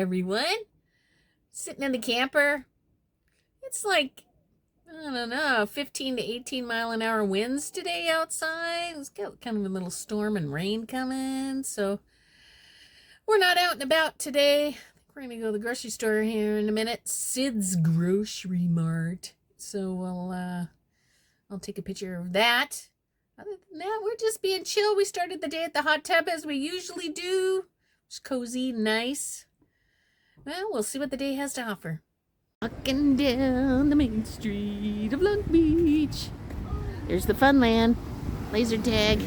everyone. Sitting in the camper. It's like, I don't know, 15 to 18 mile an hour winds today outside. It's got kind of a little storm and rain coming, so we're not out and about today. I think we're going to go to the grocery store here in a minute. Sid's Grocery Mart. So I'll take a picture of that. Other than that, we're just being chill. We started the day at the hot tub as we usually do. It's cozy, nice. Well, we'll see what the day has to offer. Walking down the main street of Long Beach. There's the Funland. Laser tag.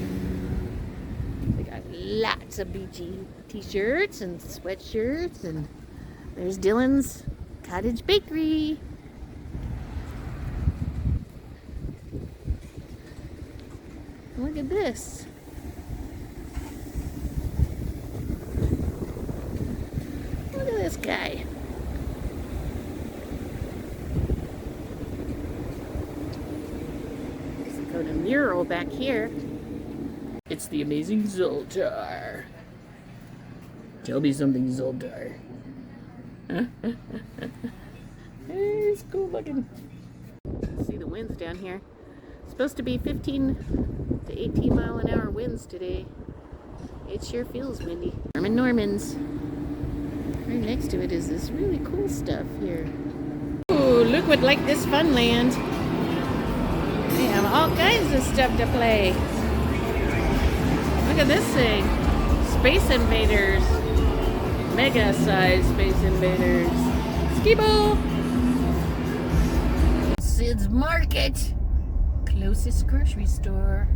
We got lots of beachy t-shirts and sweatshirts. And there's Dylan's Cottage Bakery. Look at this. Look at this guy. There's a Dakota mural back here. It's the amazing Zoltar. Tell me something, Zoltar. It's cool looking. See the winds down here. It's supposed to be 15 to 18 mile an hour winds today. It sure feels windy. Norman's. Right next to it is this really cool stuff here. Ooh, look what like this Funland. They have all kinds of stuff to play. Look at this thing. Space Invaders. Mega size Space Invaders. Ski-Ball. Sid's Market. Closest grocery store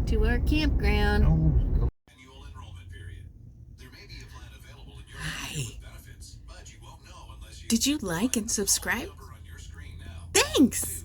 to our campground. Annual enrollment period. There may be a plan available in your area with benefits, but you won't know unless you Did you like and subscribe? number on your screen now. Thanks!